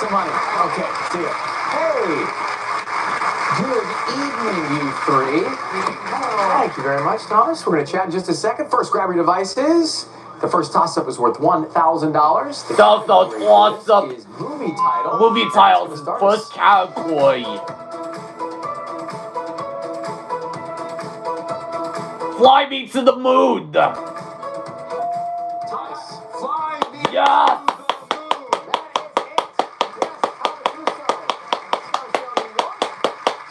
some money. Okay, see ya. Hey! Good evening, you three. Thank you very much, Thomas. We're going to chat in just a second. First, grab your devices. The first toss-up is worth $1,000. The toss-up is movie title. Movie titles. First category. Fly Me to the Moon. Thomas, fly me Yes.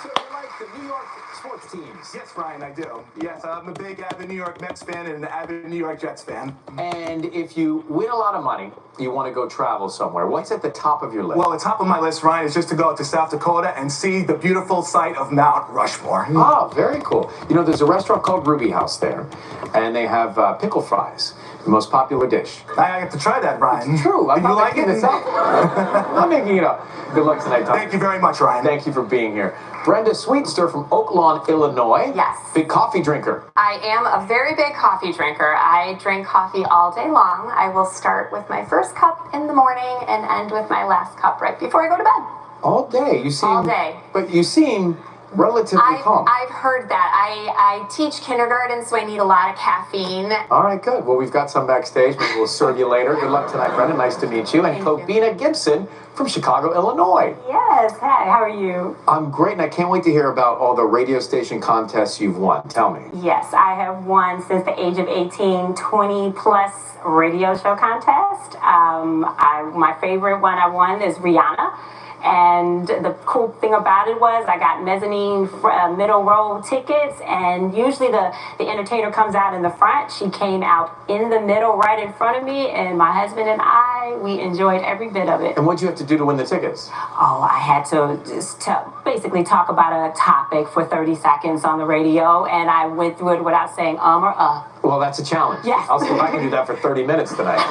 to the moon. New York sports teams. Yes, Brian, I do. Yes, I'm a big avid New York Mets fan and an avid New York Jets fan. And if you win a lot of money, you want to go travel somewhere. What's at the top of your list? Well, the top of my list, Ryan, is just to go to South Dakota and see the beautiful sight of Mount Rushmore. Oh, very cool. You know, there's a restaurant called Ruby House there, and they have pickle fries, the most popular dish. I have to try that, Brian. It's true. I'm you not like making it? this up. I'm making it up. Good luck tonight, Tom. Thank you very much, Ryan. Thank you for being here. Brenda Sweetster from Oak Lawn, Illinois. Yes. Big coffee drinker. I am a very big coffee drinker. I drink coffee all day long. I will start with my first cup in the morning and end with my last cup right before I go to bed. All day. You seem. All day. But you seem relatively calm. I've heard that. I teach kindergarten, so I need a lot of caffeine. All right, good. Well, we've got some backstage. Maybe we'll serve you later. Good luck tonight, Brenda. Nice to meet you. And Kobina Gibson from Chicago, Illinois. Yes. Hi, how are you? I'm great, and I can't wait to hear about all the radio station contests you've won. Tell me. Yes, I have won since the age of 18, 20-plus radio show contest. My favorite one I won is Rihanna. And the cool thing about it was I got mezzanine middle row tickets, and usually the entertainer comes out in the front. She came out in the middle right in front of me, and my husband and I, we enjoyed every bit of it. And what'd you have to do to win the tickets? Oh, I had to just basically talk about a topic for 30 seconds on the radio, and I went through it without saying or Well, that's a challenge. Yes. I'll see if I can do that for 30 minutes tonight.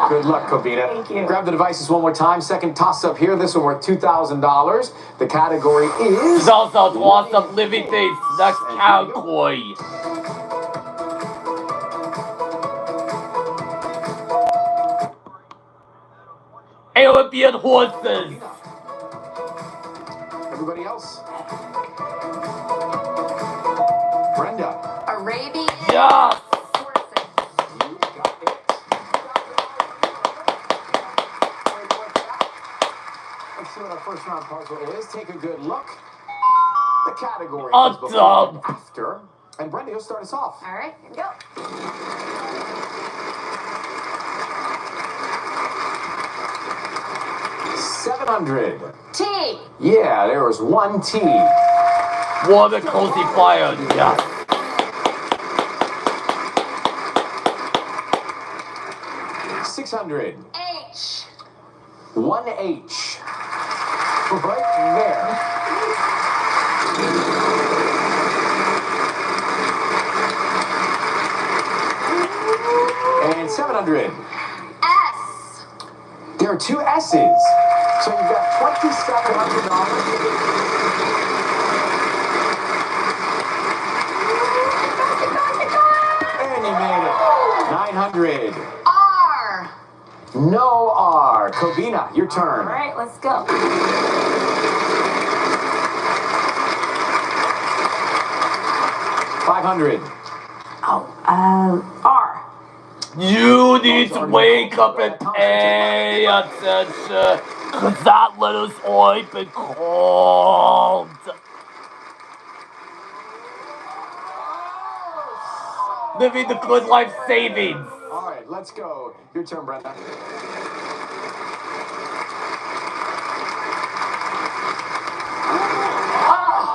Good luck, Kobina. Thank you. Grab the devices one more time. Second toss-up here. This one worth $2,000. The category is... Toss-up living things. Next category. Arabian horses. Everybody else? Brenda. Arabian Yeah. horses. You got it. Let's see what our first round puzzle is. Take a good look. The category is before and after. And Brenda, you'll start us off. All right, here we go. $700. T. Yeah, there was one T. Water cozy fire. Yeah. $600. H. One H. Right there. And 700. S. There are two S's. So you've got $2,700. And you made it. 900. R. No R. Kobina, your turn. All right, let's go. 500. R. You need to wake up and pay attention, cause that letter's already been called. Living the good life savings. All right, let's go. Your turn, Brenda.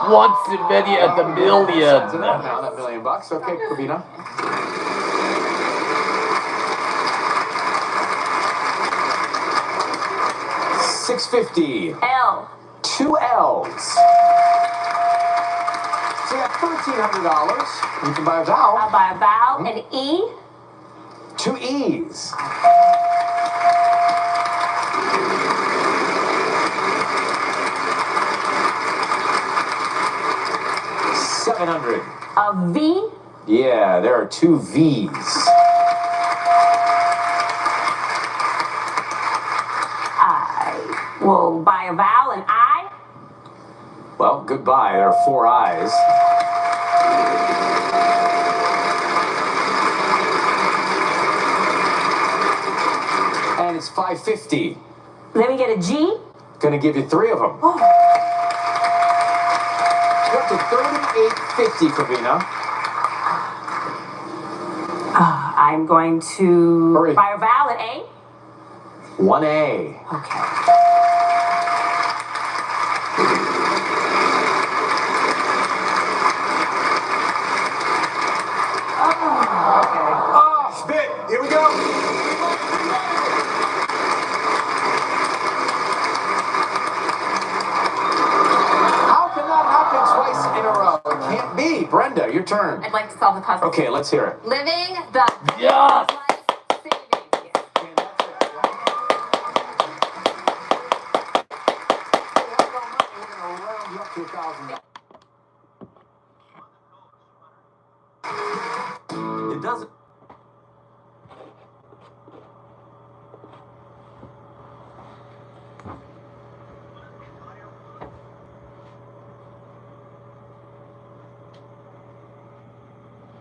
Once too many at the million. Now that $1 million. Okay, Kobina. $650. L. Two L's. So you got $1,300. You can buy a vowel. I'll buy a vowel, an E. Two E's. $700. A V. Yeah, there are two V's. We'll buy a vowel, an I. Well, goodbye. There are 4 I's. And it's 550. Let me get a G. Gonna give you 3 of them. Oh. You're up to 3850, Kavina. I'm going to Hurry. buy a vowel, an A. 1A. Okay. Oh, spit. Here we go. How can that happen twice in a row? It can't be. Brenda, your turn. I'd like to solve the puzzle. Okay, let's hear it. Living the Yes! life savings. It doesn't.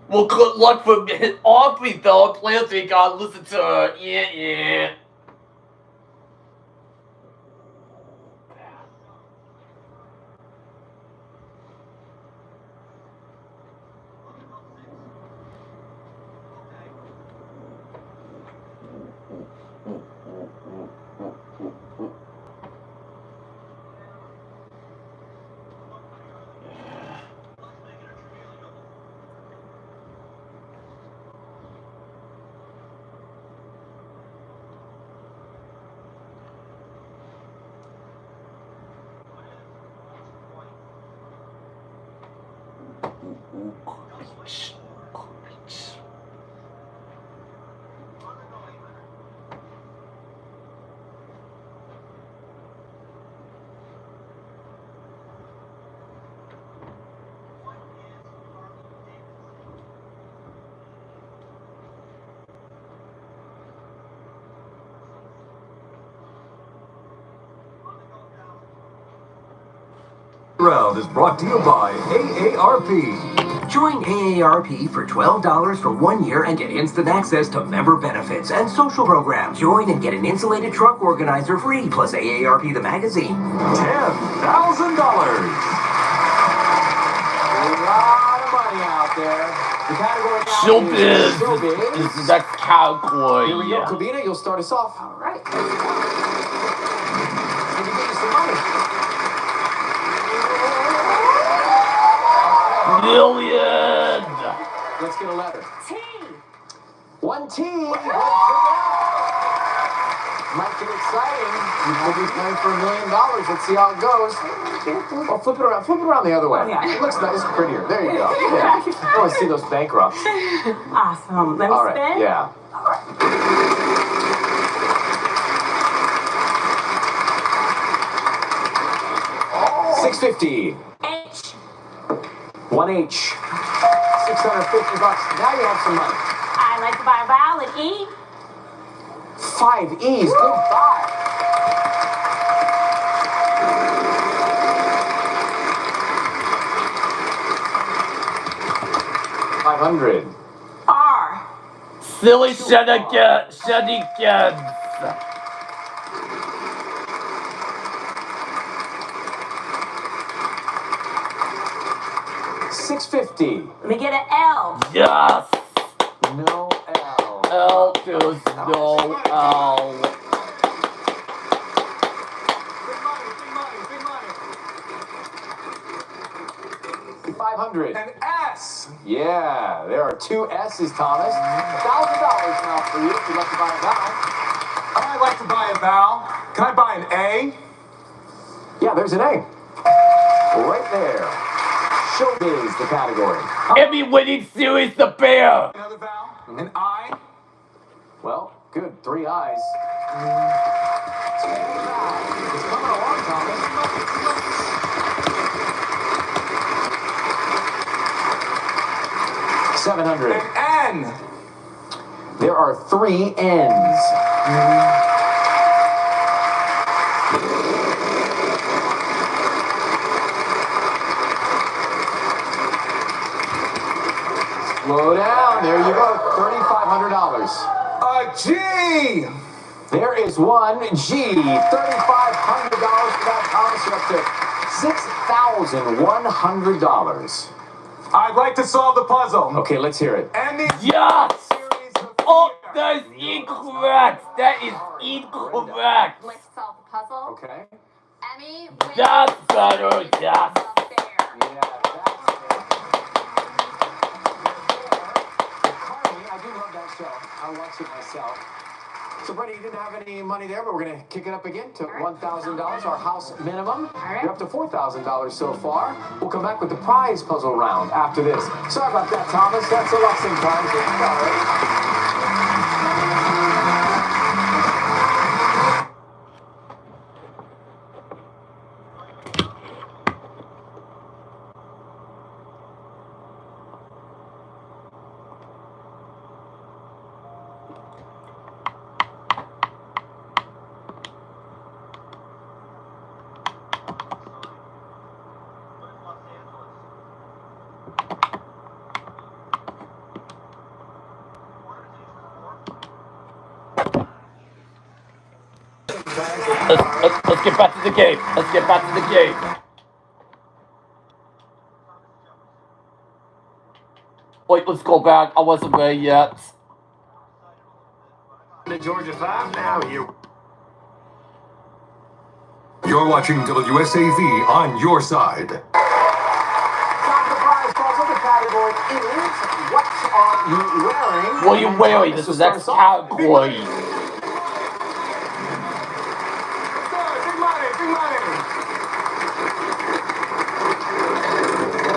Well, good luck for Aubrey, though. Players gotta listen to her. Yeah. Round is brought to you by AARP. Join AARP for $12 for 1 year and get instant access to member benefits and social programs. Join and get an insulated truck organizer free, plus AARP the magazine. $10,000. A lot of money out there. The category now Showbiz is showbiz. is the next category. Here we go, Kavina, you'll start us off. All right. And you get you some money. Million! Let's get a letter. T. 1 T. Might get exciting. You could be playing for $1 million. Let's see how it goes. Oh, flip it around. Flip it around the other way. Oh, yeah. It looks nice, it's prettier. There you go. Yeah. I want to see those bankrupts. Awesome. Let me All right. spin. Yeah. 650. H. 1H. $650. Now you have some money. I'd like to buy a vowel, an E. 5 E's. Goodbye. $500. R. Silly shenanigans. $650. Let me get an L. Yes! No L. L is no L. Big money. 500. An S. Yeah, there are 2 S's, Thomas. $1,000 now for you if you'd like to buy a vowel. I'd like to buy a vowel. Can I buy an A? Yeah, there's an A. Right there. Showbiz, the category. Emmy winning series, The Bear. Another vowel. An I. Well, good. 3 I's. It's coming along, Thomas. $700. An N. There are 3 N's. G. There is one G. $3,500 for that, Thomas. You're up to $6,100. I'd like to solve the puzzle. Okay, let's hear it. And the Yes! series of Oh, that is incorrect. That is incorrect. Let's solve the puzzle. Okay. Emmy, That's better. Yes. Yeah, that's Carly, I do love that show. I watch it myself. So, Brenda, you didn't have any money there, but we're going to kick it up again to $1,000, our house minimum. right. You're up to $4,000 so far. We'll come back with the prize puzzle round after this. Sorry about that, Thomas. That's a lesson time. Sorry. Let's get back to the game. Let's get back to the game. Wait, let's go back. I wasn't ready yet. The Georgia 5 now here. You're watching WSAV on your side. Time for the prize puzzle. The category is what are you wearing? What are you wearing? This is next category. Big money, big money.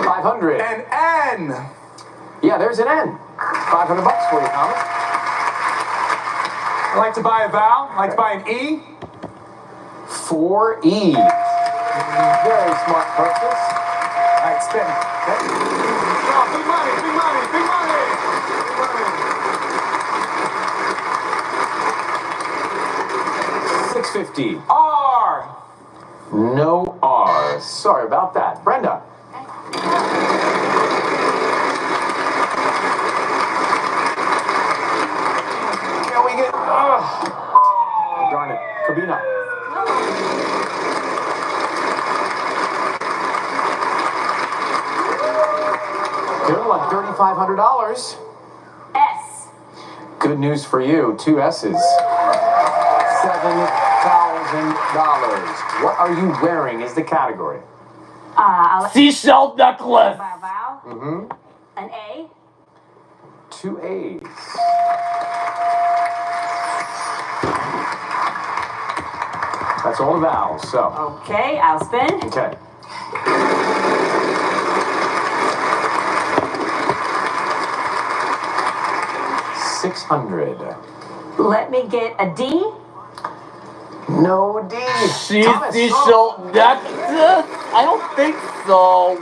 500. An N. Yeah, there's an N. $500 for you, Thomas. I like to buy a vowel. I like to buy an E. 4 E's. Very smart purchase. All right, spin. Okay. Oh, big money, big money, big money. Big money. $650. R. No R. Sorry about that. Brenda. Can we get... darn it. Kabina. Good one. $3,500. S. Good news for you. 2 S's. $7,000. What are you wearing is the category. I'll Seashell necklace. buy a vowel. Mm-hmm. An A. 2 A's. That's all the vowels, so. Okay, I'll spin. Okay. $600. Let me get a D. No D. Thomas. Seashell necklace? I don't think so.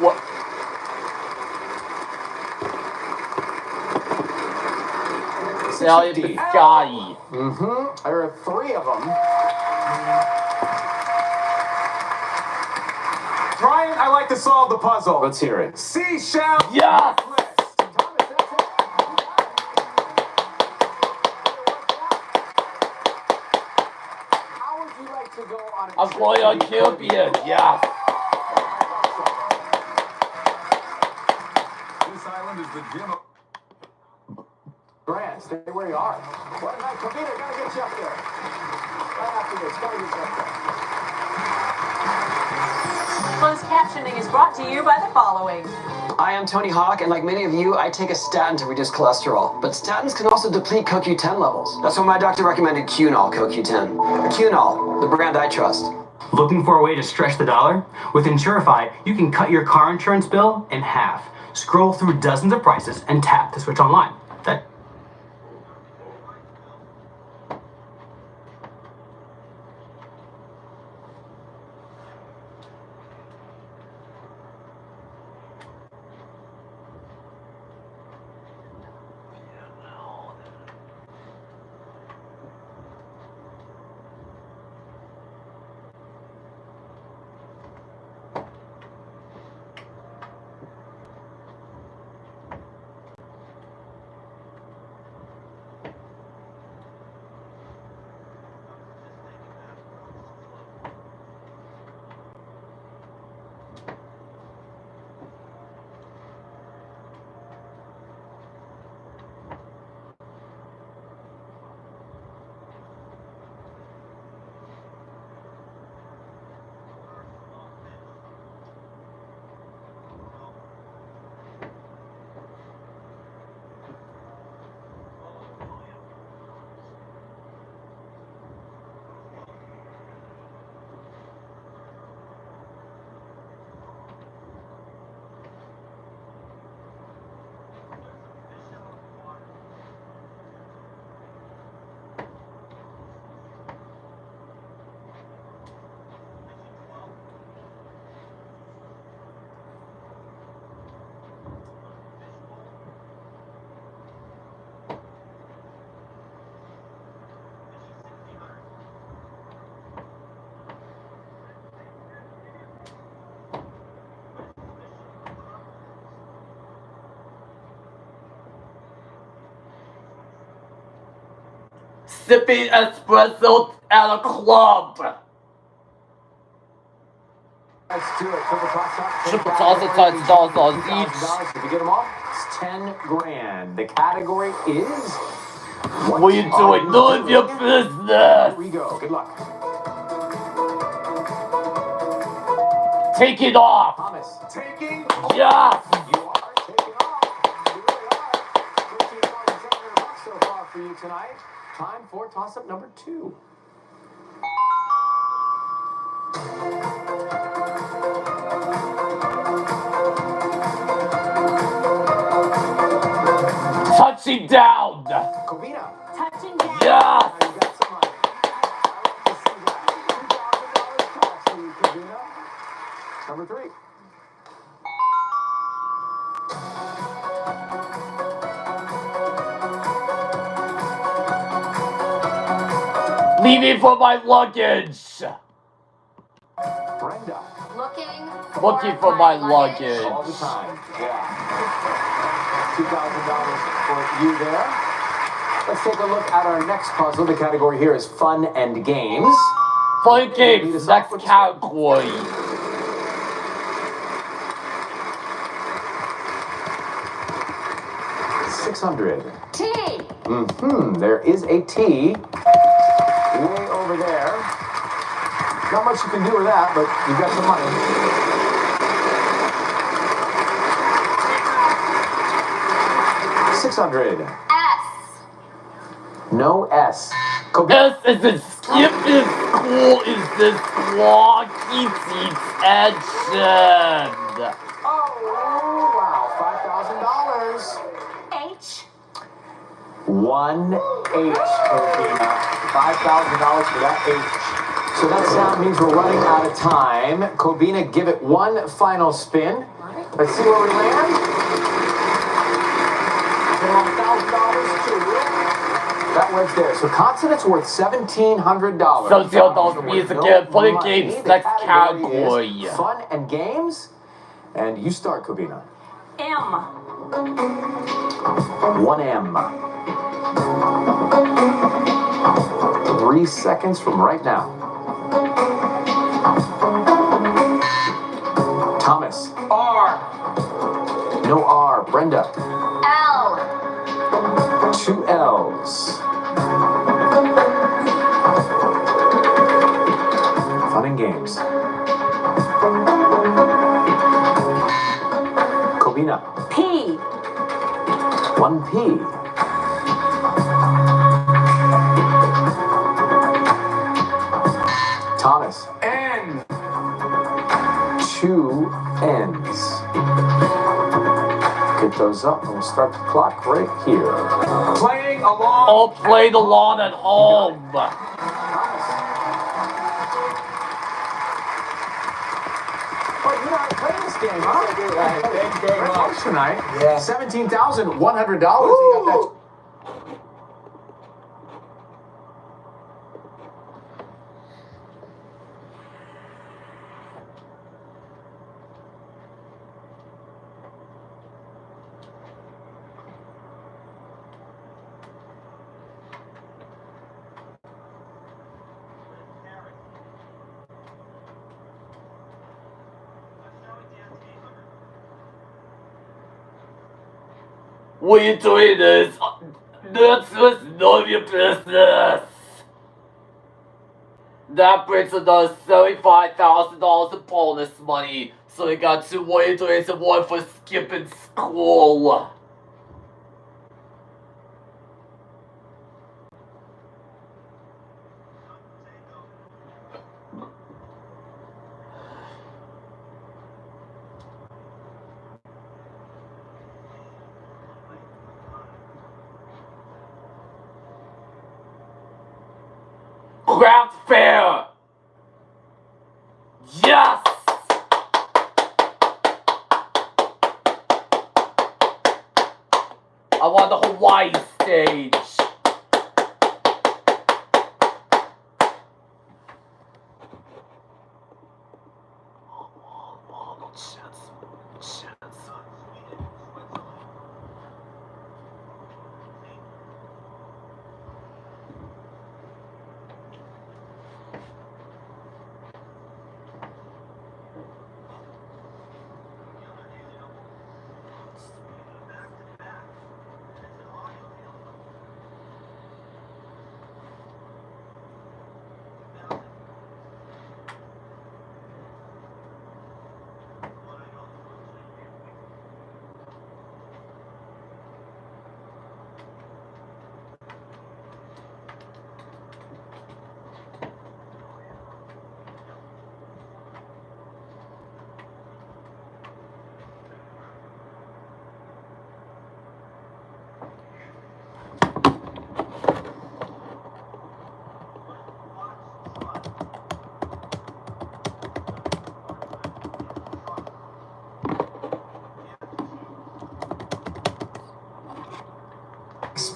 Italian 650. biscotti. Mm-hmm. There are 3 of them. Brian, I like to solve the puzzle. Let's hear it. Seashell. Yes. How would you like to go on a I'm trip going to on the Caribbean. Yes. This island is the gem of... Grant, stay where you are. What a night. Kabina, gotta get you up there. Right after this, gotta get you up there. Closed captioning is brought to you by the following. I am Tony Hawk, and like many of you, I take a statin to reduce cholesterol. But statins can also deplete CoQ10 levels. That's why my doctor recommended Qunol CoQ10. Qunol, the brand I trust. Looking for a way to stretch the dollar? With Insurify, you can cut your car insurance bill in half. Scroll through dozens of prices and tap to switch online. That sipping espresso at a club. Let's do it. Triple toss-up. Triple toss-up times $10 $2,000. If you get them all, it's 10 grand. The category is... What are you doing? None of your business. Here we go. Good luck. Take it off. Thomas. Taking... Yes. You are taking off. You really are. $13,700 so far for you tonight. Time for toss-up number 2. Touching down. Covina. Touching down. Yes. You got some money. I like to see that. $2,000 cash for you, Covina. Number 3. Leaving for my luggage. Brenda. Looking for my luggage. All the time. Yeah. $2,000 for you there. Let's take a look at our next puzzle. The category here is fun and games. Fun games. Next category. $600. T. There is a T way over there. Not much you can do with that, but you've got some money. $600. S. No S. S is in skip in school is this squawky teeth action. Oh, wow. $5,000. H. 1 H, Covina. $5,000 for that H. So that sound means we're running out of time. Covina, give it one final spin. Let's see where we land. $1,000 too. That wedge there. So consonants worth $1,700. $1,700 means again, fun and games. The Next category category. is fun and games. And you start, Covina. M. 1M. 3 seconds from right now. Thomas. R. No R. Brenda. L. 2 L's. Fun and games. Covina. P. 1 P. Thomas. N. 2 N's. Get those up and we'll start the clock right here. Playing along. All play the lawn at home. Oh, you know how to play this game, huh? Big game tonight. Yeah. $17,100. You got that. What are you doing this? That's none of your business. That brings another $75,000 in bonus money. So we got 2 what are you doing and 1 for skipping school. Craft fair! Yes! I want the Hawaii stage.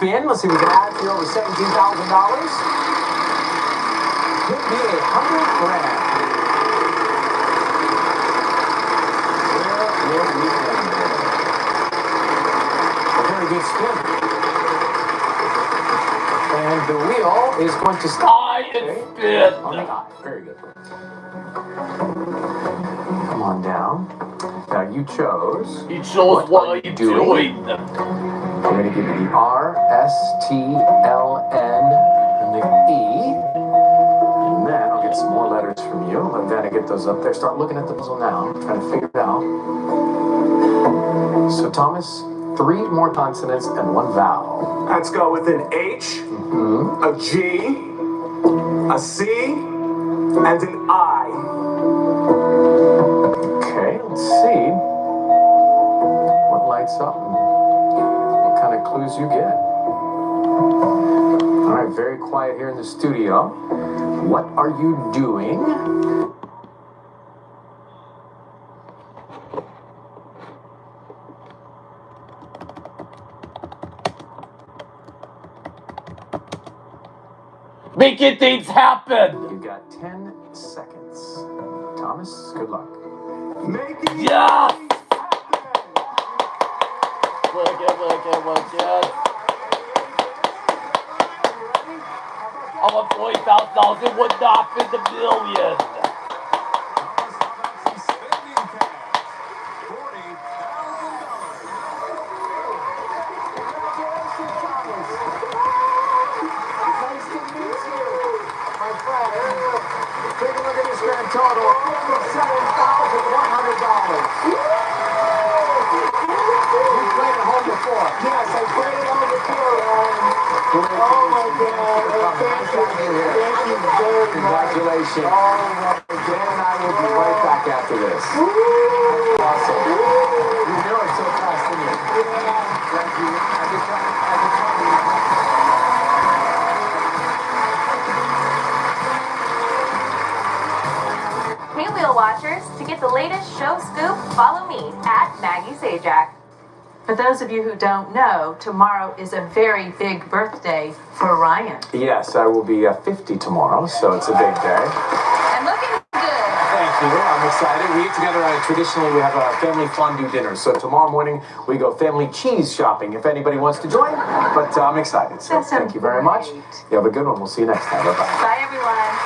spin. Let's see if we can add to over $17,000. Could be $100 grand. Where will we end it? A very good spin. And the wheel is going to stop. Spin. On the eye. Very good. Come on down. Now you chose. You chose what are you doing? I'm going to give you the R, S, T, L, N, and the E. And then I'll get some more letters from you. Let Vanna get those up there. Start looking at the puzzle now. Trying to figure it out. So Thomas, 3 more consonants and 1 vowel. Let's go with an H, a G, a C, and an I. Okay, let's see what lights up and what kind of clues you get. All right, very quiet here in the studio. What are you doing? Making things happen. You got 10 seconds. Thomas, good luck. Making Yes. things happen. Look it. I want $40,000 would not be the million. Take a look at this grand total. $7,100. You played at home before. Yes, I played it on before. Oh my God. Thank you. Thank you very much. Congratulations. Oh my Dan and I will be right back after this. That's awesome. You knew it so fast, didn't you? Thank you. Hey, Wheel Watchers, to get the latest show scoop, follow me at Maggie Sajak. For those of you who don't know, tomorrow is a very big birthday for Ryan. Yes, I will be 50 tomorrow, so it's a big day. And looking good. Thank you. I'm excited. We eat together traditionally. We have a family fondue dinner. So tomorrow morning we go family cheese shopping. If anybody wants to join, but I'm excited. So thank you very much. You have a good one. We'll see you next time. Bye bye. Bye, everyone.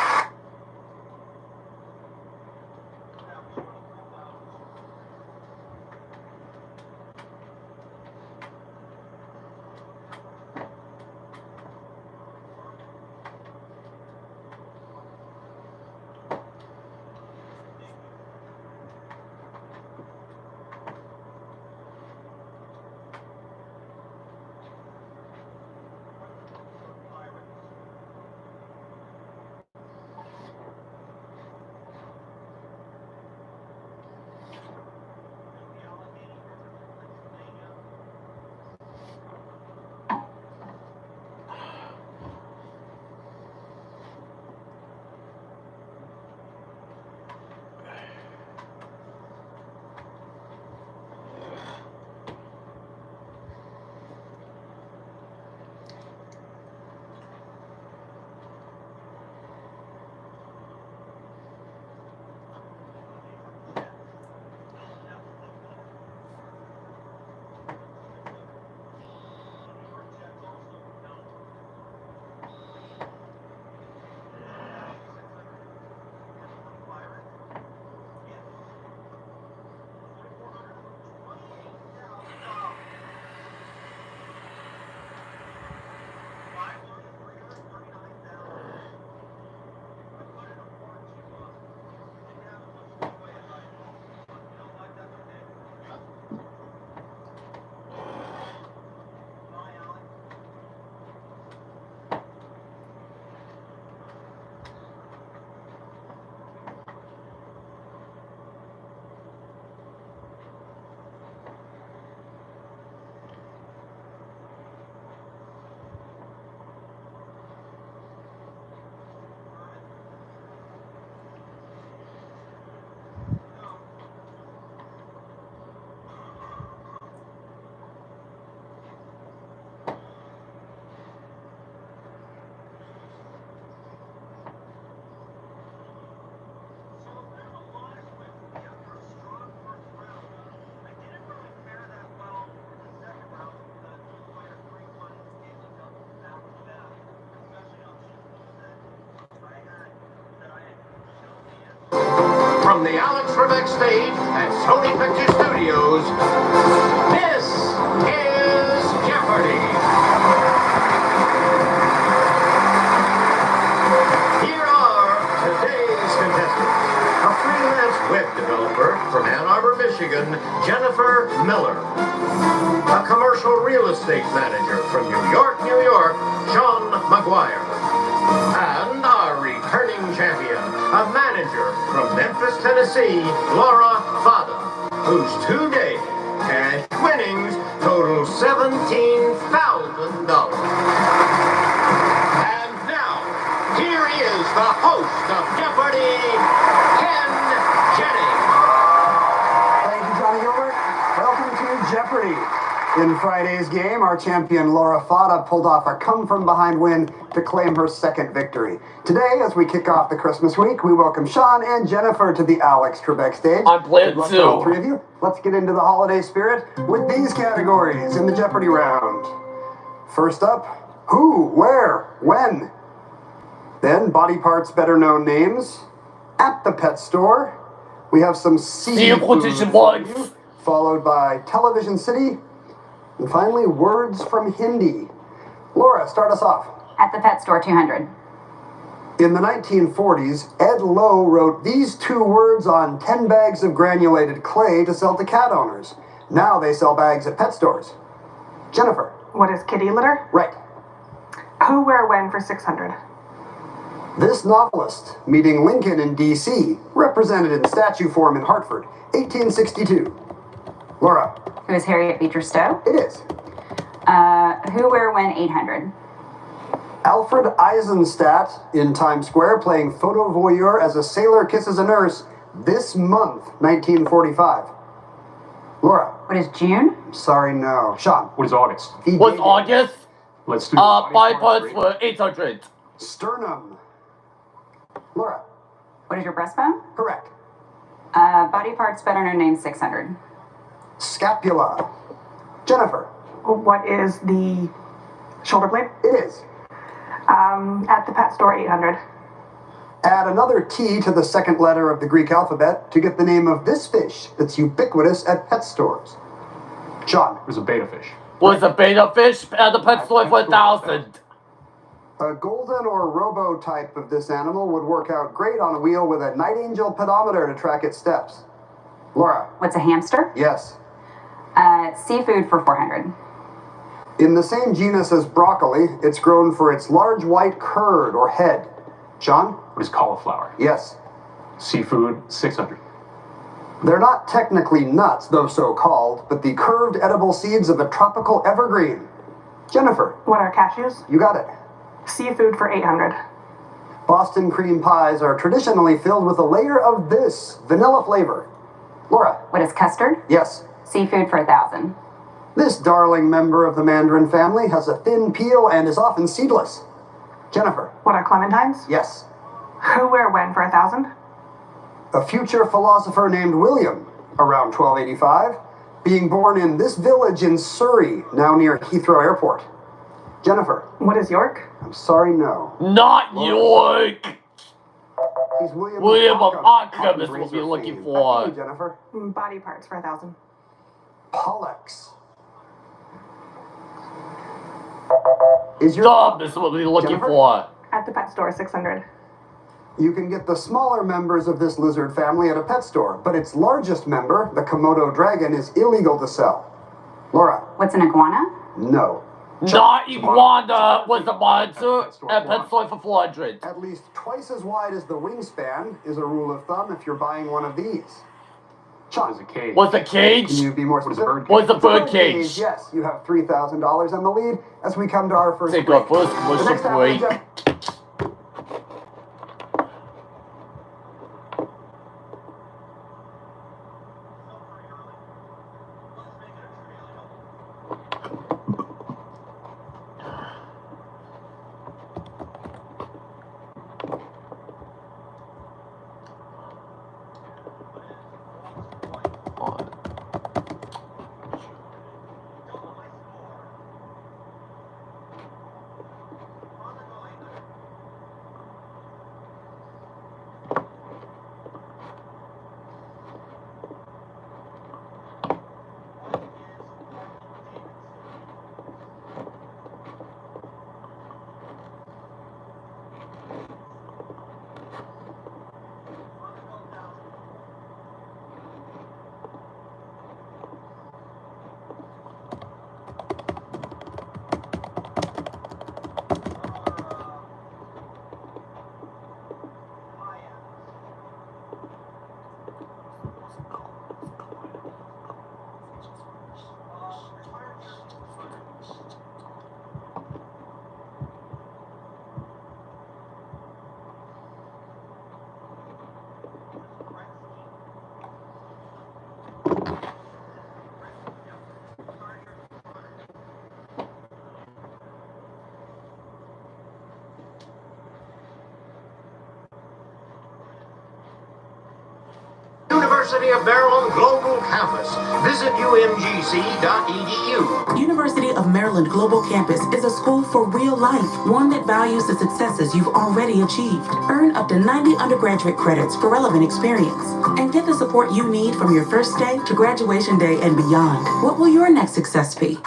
From the Alex stage at Sony Picture Studios, this is Jeopardy! Here are today's contestants. A freelance web developer from Ann Arbor, Michigan, Jennifer Miller. A commercial real estate manager from New York, Sean McGuire. And our returning champion, a manager from Memphis, Tennessee, Laura Fada, whose two-day cash winnings total $17,000. And now, here is the host of Jeopardy, Ken Jennings. Thank you, Johnny Gilbert. Welcome to Jeopardy! In Friday's game, our champion Laura Fada pulled off a come-from-behind win to claim her second victory. Today, as we kick off the Christmas week, we welcome Sean and Jennifer to the Alex Trebek stage. I'm playing Good luck too. to all three of you. Let's get into the holiday spirit with these categories in the Jeopardy round. First up, who, where, when. Then, body parts better known names. At the pet store, we have some seafood for you, followed by Television City. And finally, words from Hindi. Laura, start us off. At the pet store, 200. In the 1940s, Ed Lowe wrote these two words on 10 bags of granulated clay to sell to cat owners. Now they sell bags at pet stores. Jennifer. What is kitty litter? Right. Who, where, when for 600? This novelist, meeting Lincoln in D.C., represented in statue form in Hartford, 1862. Laura. Who is Harriet Beecher Stowe? It is. Who, where, when, 800. Alfred Eisenstadt in Times Square playing photo voyeur as a sailor kisses a nurse this month, 1945. Laura. What is June? Sorry, no. Sean. What is August? What's August? Let's do body parts for 800. Sternum. Laura. What is your breastbone? Correct. Body parts better known name, 600. Scapula. Jennifer. What is the shoulder blade? It is. At the pet store, 800. Add another T to the second letter of the Greek alphabet to get the name of this fish that's ubiquitous at pet stores. Sean. It was a beta fish. Was a beta fish at the pet store for 1,000. A golden or robo type of this animal would work out great on a wheel with a night angel pedometer to track its steps. Laura. What's a hamster? Yes. Seafood for 400. In the same genus as broccoli, it's grown for its large white curd or head. Sean? What is cauliflower? Yes. Seafood, 600. They're not technically nuts, though so called, but the curved edible seeds of a tropical evergreen. Jennifer? What are cashews? You got it. Seafood for 800. Boston cream pies are traditionally filled with a layer of this vanilla flavor. Laura? What is custard? Yes. Seafood for 1,000. This darling member of the mandarin family has a thin peel and is often seedless. Jennifer? What are clementines? Yes. Who, where, when for 1,000? A future philosopher named William, around 1285, being born in this village in Surrey, now near Heathrow Airport. Jennifer? What is York? I'm sorry, no. Not York! He's William of Ockham is what we're looking for. Hey, Jennifer. Body parts for 1,000. Pollux. Is your Job is what we're looking Jennifer? for. At the pet store, 600. You can get the smaller members of this lizard family at a pet store, but its largest member, the Komodo dragon, is illegal to sell. Laura? What's an iguana? No. Not iguana was a monster at pet store for 400. At least twice as wide as the wingspan is a rule of thumb if you're buying one of these. What is a cage? Was a cage? Can you be more specific? Was a bird It's cage? Yes, you have $3,000 on the lead as we come to our first Take break. our first The commercial next time we break. jump- University of Maryland Global Campus. Visit umgc.edu. University of Maryland Global Campus is a school for real life, one that values the successes you've already achieved. Earn up to 90 undergraduate credits for relevant experience, and get the support you need from your first day to graduation day and beyond. What will your next success be?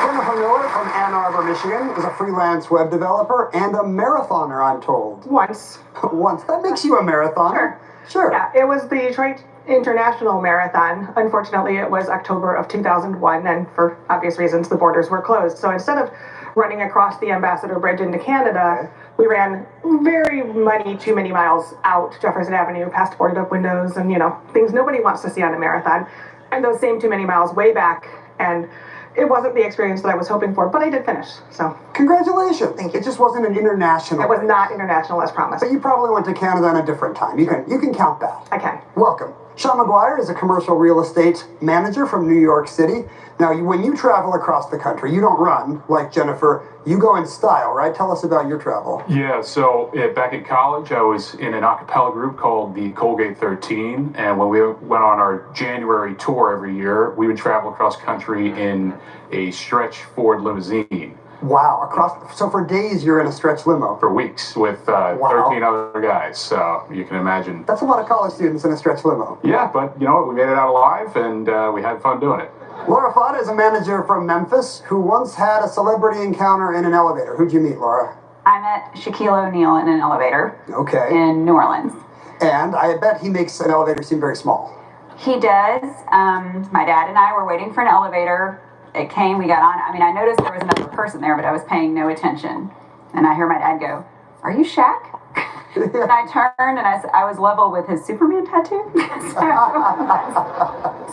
Jennifer Miller from Ann Arbor, Michigan, is a freelance web developer and a marathoner, I'm told. Once. Once. That makes you a marathoner. Sure. Yeah, it was the Detroit International Marathon. Unfortunately, it was October of 2001, and for obvious reasons, the borders were closed. So instead of running across the Ambassador Bridge into Canada, we ran too many miles out Jefferson Avenue, past boarded up windows, and, things nobody wants to see on a marathon. And those same too many miles way back, and it wasn't the experience that I was hoping for, but I did finish, so. Congratulations. Thank you. It just wasn't an international. It was not international as promised. But you probably went to Canada on a different time. You can count that. I can. Welcome. Sean McGuire is a commercial real estate manager from New York City. Now, when you travel across the country, you don't run like Jennifer. You go in style, right? Tell us about your travel. Yeah, so back in college, I was in an a cappella group called the Colgate 13. And when we went on our January tour every year, we would travel across country in a stretch Ford limousine. Wow, so for days you're in a stretch limo? For weeks with 13 other guys, so you can imagine. That's a lot of college students in a stretch limo. Yeah, but you know what, we made it out alive and we had fun doing it. Laura Fada is a manager from Memphis who once had a celebrity encounter in an elevator. Who'd you meet, Laura? I met Shaquille O'Neal in an elevator. Okay. In New Orleans. And I bet he makes an elevator seem very small. He does. My dad and I were waiting for an elevator. It came, we got on. I mean, I noticed there was another person there, but I was paying no attention. And I hear my dad go, "Are you Shaq?" And I turned and I was level with his Superman tattoo.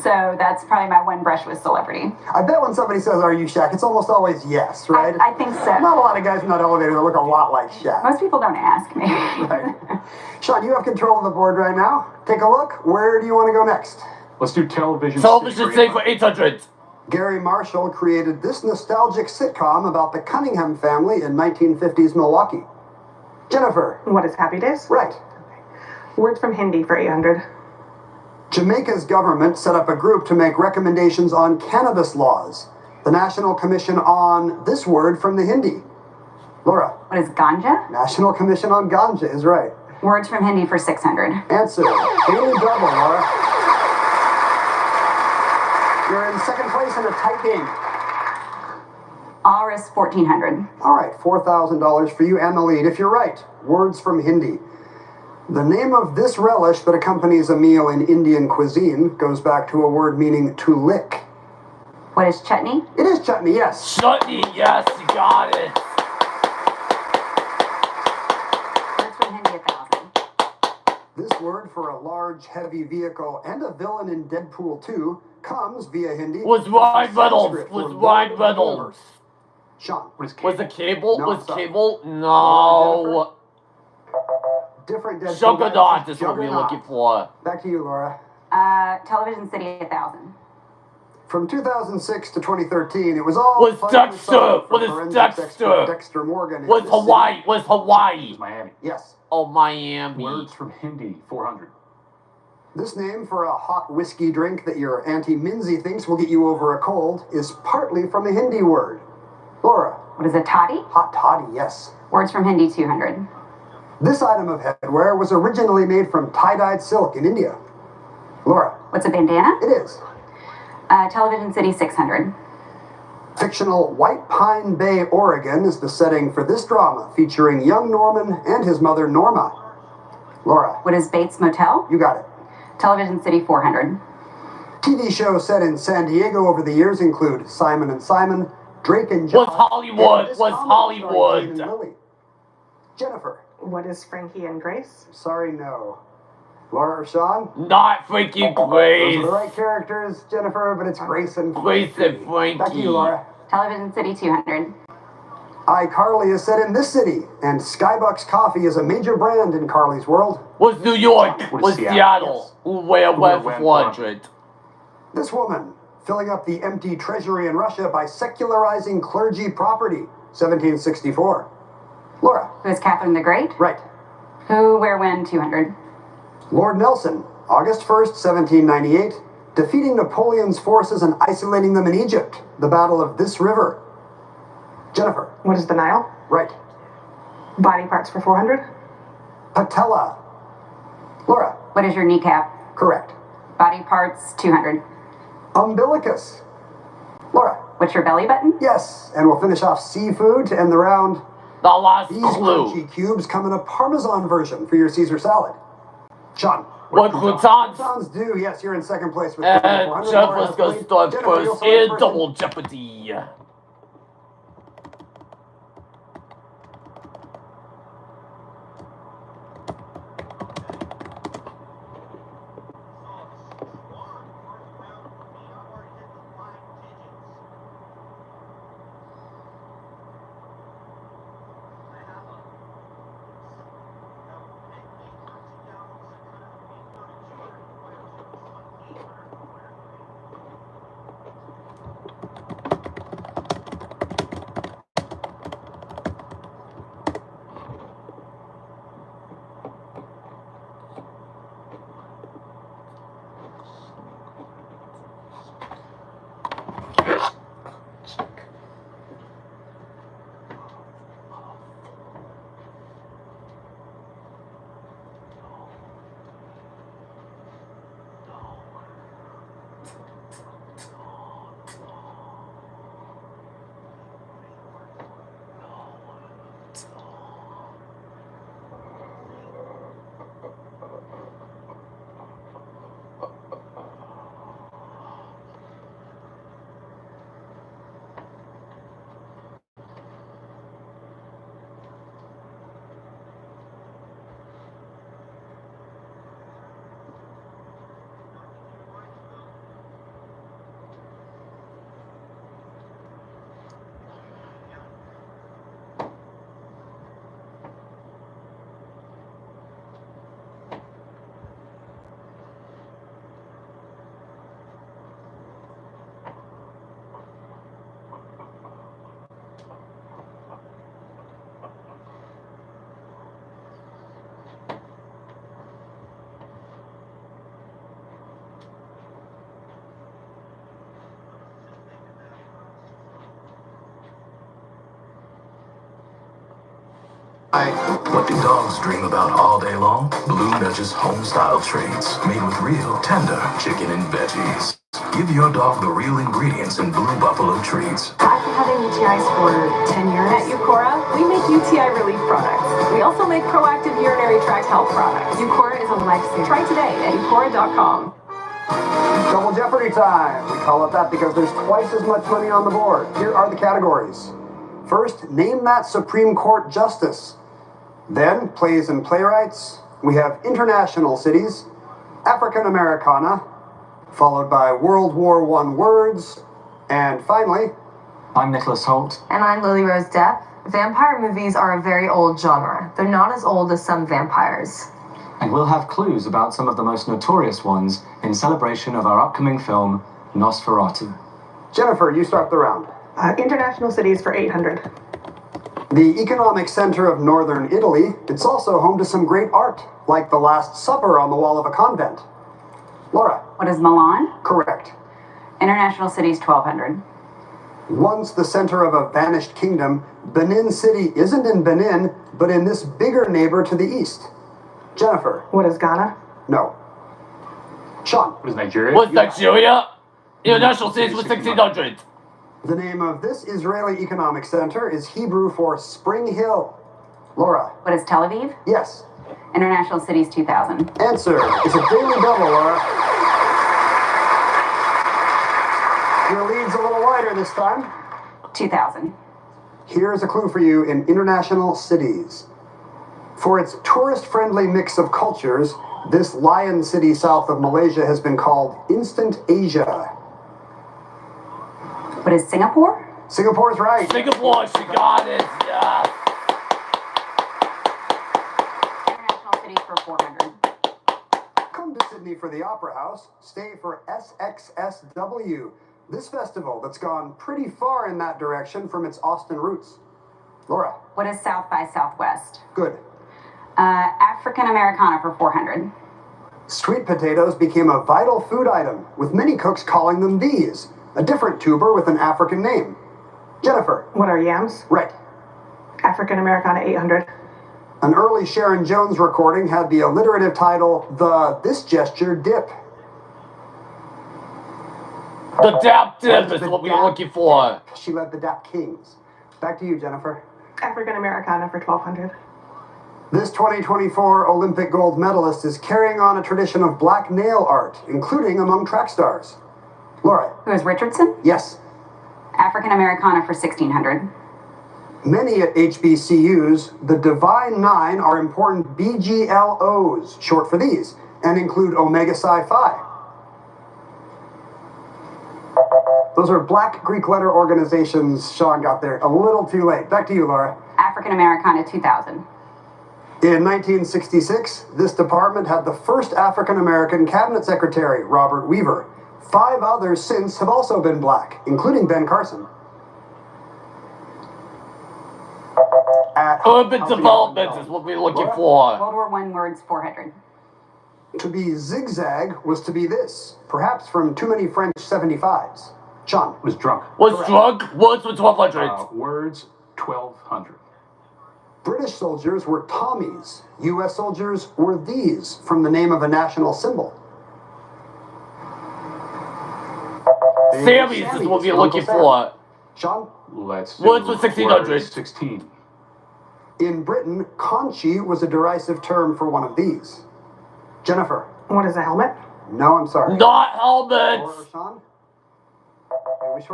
So that's probably my one brush with celebrity. I bet when somebody says, "Are you Shaq?" it's almost always yes, right? I think so. Not a lot of guys in that elevator that look a lot like Shaq. Most people don't ask me. Right. Sean, you have control of the board right now. Take a look. Where do you want to go next? Let's do television. Television say for 800. Gary Marshall created this nostalgic sitcom about the Cunningham family in 1950s Milwaukee. Jennifer. What is Happy Days? Right. Words from Hindi for 800. Jamaica's government set up a group to make recommendations on cannabis laws. The National Commission on this word from the Hindi. Laura. What is ganja? National Commission on Ganja is right. Words from Hindi for 600. Answer. Daily double, Laura. You're in second place in a tight game. I'll risk 1,400. All right, $4,000 for you and the lead. If you're right, words from Hindi. The name of this relish that accompanies a meal in Indian cuisine goes back to a word meaning to lick. What is chutney? It is chutney, yes. Chutney, yes, you got it. Words from Hindi, 1,000. This word for a large, heavy vehicle and a villain in Deadpool 2 comes via Hindi. Was Ryan Reynolds. Was Ryan Reynolds. Sean. Was the cable? No, was sorry. cable? No. Different Deadpool. Juggernaut is what we're looking for. Back to you, Laura. Television City, 1,000. From 2006 to 2013, it was all Was fun and Dexter? fun for What is forensics Dexter? expert Dexter Morgan. in Was this Hawaii? city. Was Hawaii? Miami. Yes. Oh, Miami. Words from Hindi, 400. This name for a hot whiskey drink that your Auntie Minzy thinks will get you over a cold is partly from a Hindi word. Laura. What is a toddy? Hot toddy, yes. Words from Hindi, 200. This item of headwear was originally made from tie-dyed silk in India. Laura. What's a bandana? It is. Television City, 600. Fictional White Pine Bay, Oregon is the setting for this drama featuring young Norman and his mother Norma. Laura. What is Bates Motel? You got it. Television City, 400. TV shows set in San Diego over the years include Simon and Simon, Drake and Josh. Was Hollywood. and this Was comedy Hollywood. starring Jane and Lily. Jennifer. What is Frankie and Grace? Sorry, no. Laura or Sean? Not freaking Grace. Those are the right characters, Jennifer, but it's Grace and Grace and Frankie. Back to you, Laura. Television City, 200. iCarly is set in this city, and Skybucks Coffee is a major brand in Carly's world. Was New York. Was Was Seattle. Seattle. Where was went 400? This woman, filling up the empty treasury in Russia by secularizing clergy property, 1764. Laura. Who is Catherine the Great? Right. Who, where, when, 200. Lord Nelson, August 1st, 1798, defeating Napoleon's forces and isolating them in Egypt, the Battle of this river. Jennifer. What is the Nile? Right. Body parts for 400? Patella. Laura. What is your kneecap? Correct. Body parts, 200. Umbilicus. Laura. What's your belly button? Yes, and we'll finish off seafood to end the round. The last These clue. crunchy cubes come in a Parmesan version for your Caesar salad. Sean. What croutons? Croutons do, yes, you're in second place with And 400. Jennifer's gonna start Jennifer, you'll first select in first. Double Jeopardy. What do dogs dream about all day long? Blue Nudge's home-style treats, made with real, tender chicken and veggies. Give your dog the real ingredients in Blue Buffalo treats. I've been having UTIs for 10 years. At Eucora, we make UTI relief products. We also make proactive urinary tract health products. Eucora is a lifesaver. Try today at eucora.com. Double Jeopardy time. We call it that because there's twice as much money on the board. Here are the categories. First, name that Supreme Court justice. Then, plays and playwrights. We have international cities, African Americana, followed by World War I words, and finally, I'm Nicholas Holt. And I'm Lily Rose Depp. Vampire movies are a very old genre. They're not as old as some vampires. And we'll have clues about some of the most notorious ones in celebration of our upcoming film, Nosferatu. Jennifer, you start the round. International cities for 800. The economic center of northern Italy, it's also home to some great art, like the Last Supper on the wall of a convent. Laura. What is Milan? Correct. International cities, 1200. Once the center of a vanished kingdom, Benin City isn't in Benin, but in this bigger neighbor to the east. Jennifer. What is Ghana? No. Sean. What is Nigeria? What's Nigeria? International cities was 1600. The name of this Israeli economic center is Hebrew for Spring Hill. Laura. What is Tel Aviv? Yes. International cities, 2000. Answer. It's a daily double, Laura. Your lead's a little wider this time. 2000. Here's a clue for you in international cities. For its tourist-friendly mix of cultures, this lion city south of Malaysia has been called Instant Asia. What is Singapore? Singapore's right. Singapore, she got it. Yeah. International cities for 400. Come to Sydney for the Opera House. Stay for SXSW. This festival that's gone pretty far in that direction from its Austin roots. Laura. What is South by Southwest? Good. African Americana for 400. Sweet potatoes became a vital food item, with many cooks calling them these, a different tuber with an African name. Jennifer. What are yams? Right. African Americana 800. An early Sharon Jones recording had the alliterative title, This Gesture Dip. The Dap Dip is what we were looking for. She led the Dap Kings. Back to you, Jennifer. African Americana for 1200. This 2024 Olympic gold medalist is carrying on a tradition of black nail art, including among track stars. Laura. Who is Richardson? Yes. African Americana for 1600. Many at HBCUs, the Divine Nine are important BGLOs, short for these, and include Omega Psi Phi. Those are black Greek letter organizations. Sean got there a little too late. Back to you, Laura. African Americana 2000. In 1966, this department had the first African American cabinet secretary, Robert Weaver. 5 others since have also been black, including Ben Carson. Urban development is what we're looking for. World War I words 400. To be zigzag was to be this, perhaps from too many French 75s. Sean. Was drunk. Was drunk? Words were 1200. Words 1200. British soldiers were Tommies. U.S. soldiers were these, from the name of a national symbol. Sammys is what we're looking for. Sean? Let's Words were 1600. 16. In Britain, conchi was a derisive term for one of these. Jennifer. What is a helmet? No, I'm sorry. Not helmets. Or Sean?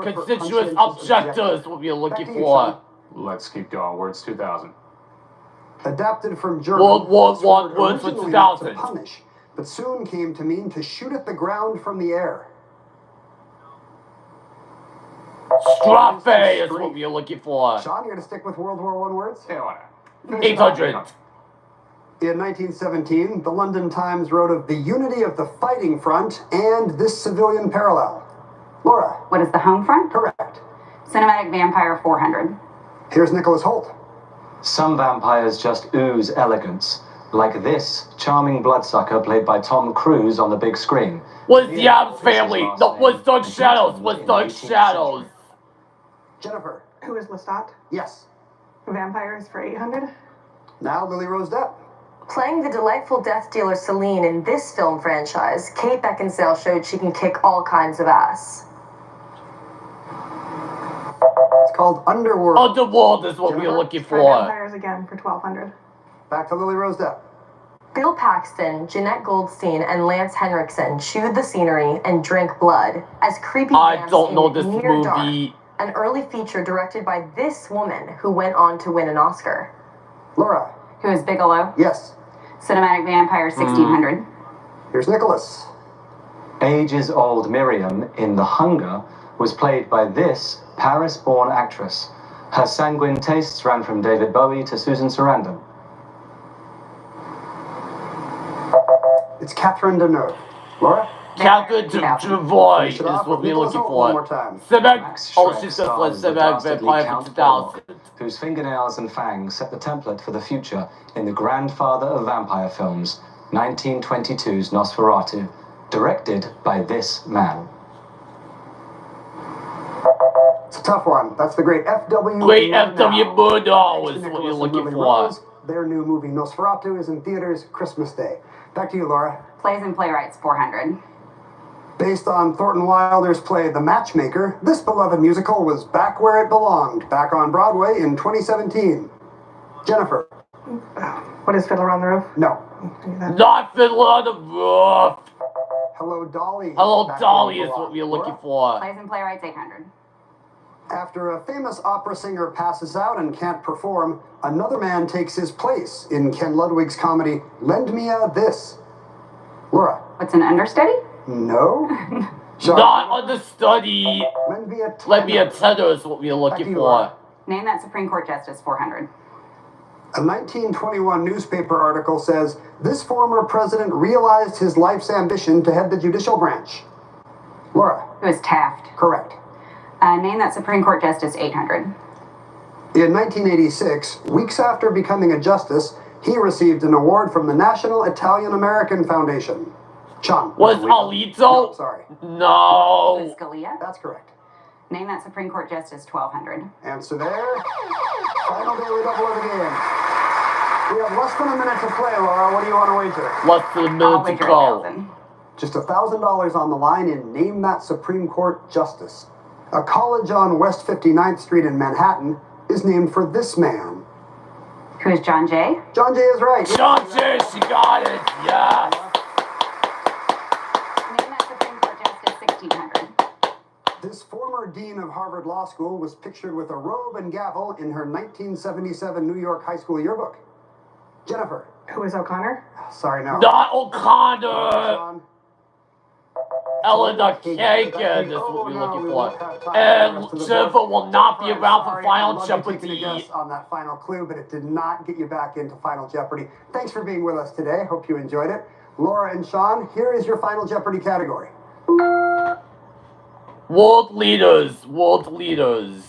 Constituent objectors is what we're looking for. Let's keep going. Words 2000. Adapted from German. World War this I word words were originally meant to 2000. punish, but soon came to mean to shoot at the ground from the air. Strafe is what we're looking for. Sean, you're going to stick with World War I words? Yeah, why not? 800. In 1917, the London Times wrote of the unity of the fighting front and this civilian parallel. Laura. What is the home front? Correct. Cinematic Vampire 400. Here's Nicholas Holt. Some vampires just ooze elegance, like this charming bloodsucker played by Tom Cruise on the big screen. Was the Addams Family? No, was Dark Shadows? Was Dark Shadows? Jennifer. Who is Lestat? Yes. Vampires for 800. Now Lily Rose Depp. Playing the delightful death dealer Celine in this film franchise, Kate Beckinsale showed she can kick all kinds of ass. It's called Underworld. Underworld is what we're looking For for. vampires again for 1200. Back to Lily Rose Depp. Bill Paxton, Jeanette Goldstein, and Lance Henriksen chewed the scenery and drank blood as creepy I vamps don't know in this Near Dark, movie. an early feature directed by this woman who went on to win an Oscar. Laura. Who is Bigelow? Yes. Cinematic Vampire 1600. Here's Nicholas. Ages-old Miriam in The Hunger was played by this Paris-born actress. Her sanguine tastes ran from David Bowie to Susan Sarandon. It's Catherine Deneuve. Laura? Catherine Travoy is what we're looking One more for. time. Cinematic. Oh, she's Shrek got for stars the Cinematic dastardly Vampire Count 2000. whose fingernails and fangs set the template for the future in the grandfather of vampire films, 1922's Nosferatu, directed by this man. It's a tough one. That's the great F.W. Great Murnau. F.W. Murnau is Nicholas what you're and looking Lily for. Rose. Their new movie Nosferatu is in theaters Christmas Day. Back to you, Laura. Plays and Playwrights 400. Based on Thornton Wilder's play The Matchmaker, this beloved musical was back where it belonged, back on Broadway in 2017. Jennifer. What is Fiddler on the Roof? No. Not Fiddler on the Roof. Hello, Dolly. Hello, Back Dolly where it is what belonged. we're looking Laura? for. Plays and Playwrights 800. After a famous opera singer passes out and can't perform, another man takes his place in Ken Ludwig's comedy Lend Me a This. Laura. What's an understudy? No. Not understudy. Lend me a tenor. Let me a tenor is what we're Back to looking you, for. Laura. Name that Supreme Court Justice 400. A 1921 newspaper article says this former president realized his life's ambition to head the judicial branch. Laura. Who is Taft? Correct. Name that Supreme Court Justice 800. In 1986, weeks after becoming a justice, he received an award from the National Italian American Foundation. Sean. Was Alito? Alito? No, sorry. No. Scalia? That's correct. Name that Supreme Court Justice 1200. Answer there. Final daily double of the game. We have less than a minute to play, Laura. What do you want to wager? Less than a minute to go. Just $1,000 on the line in Name That Supreme Court Justice. A college on West 59th Street in Manhattan is named for this man. Who is John Jay? John Jay is right. John Jay, she got it. Yeah. Name that Supreme Court Justice 1600. This former dean of Harvard Law School was pictured with a robe and gavel in her 1977 New York high school yearbook. Jennifer. Who is O'Connor? Sorry, no. Not O'Connor. Ellen Kagan is what we're looking for. And Jennifer will not be around for Final Jeopardy. On that final clue, but it did not get you back into Final Jeopardy. Thanks for being with us today. Hope you enjoyed it. Laura and Sean, here is your Final Jeopardy category. World leaders. World leaders.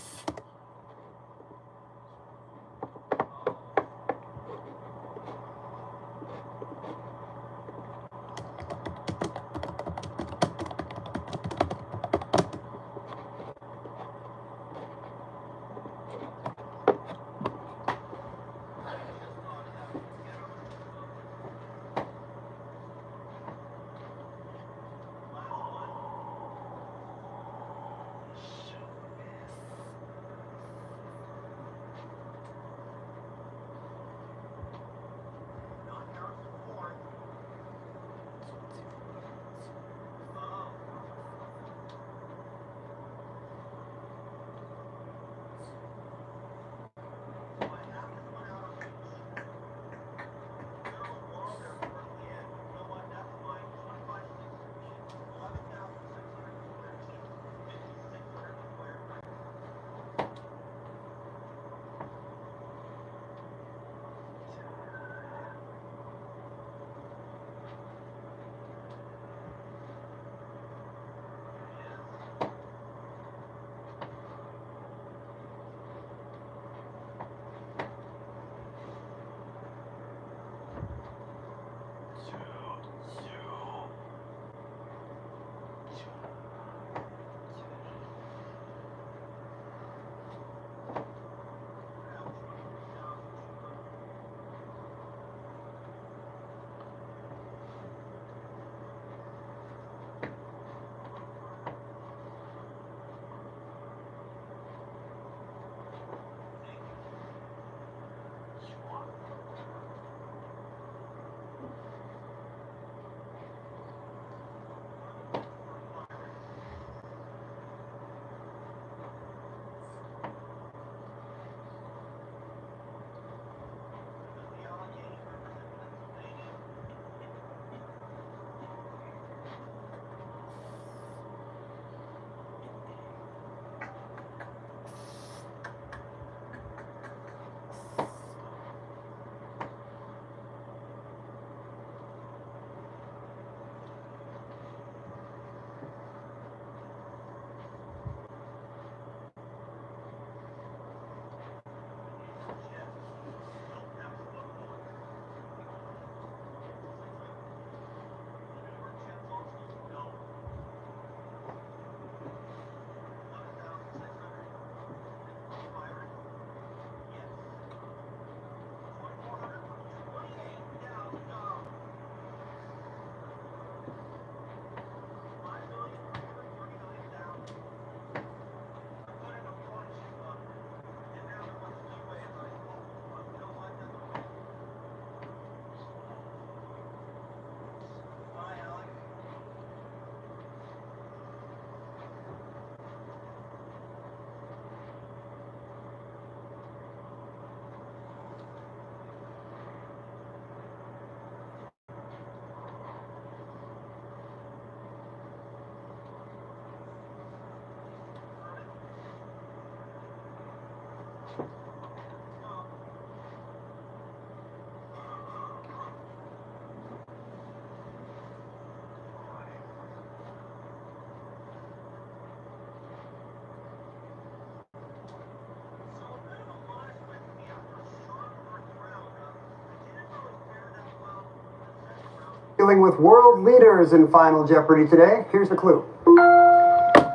dealing with world leaders in Final Jeopardy today. Here's the clue.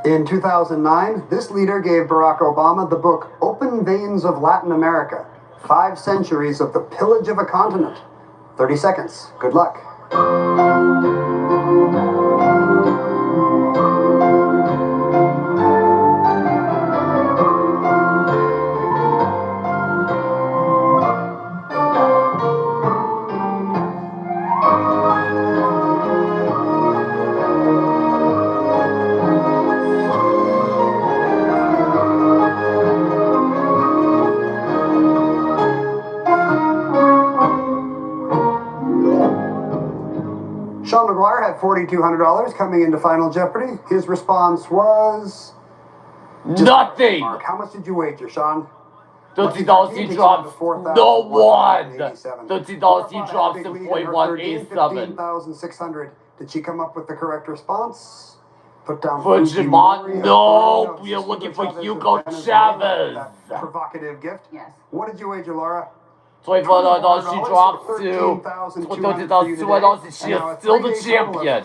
In 2009, this leader gave Barack Obama the book Open Veins of Latin America, 5 Centuries of the Pillage of a Continent. 30 seconds. Good luck. Sean McGuire had $4,200 coming into Final Jeopardy. His response was... Nothing! Mark, how much did you wager, Sean? $30 he drops no one. $30 he drops to 0.187. 15,600. Did she come up with the correct response? Put down Fujimon. No, we are looking for Hugo Chavez. Provocative gift. Yes. What did you wager, Laura? $24 she drops to $30,200. She is still the champion.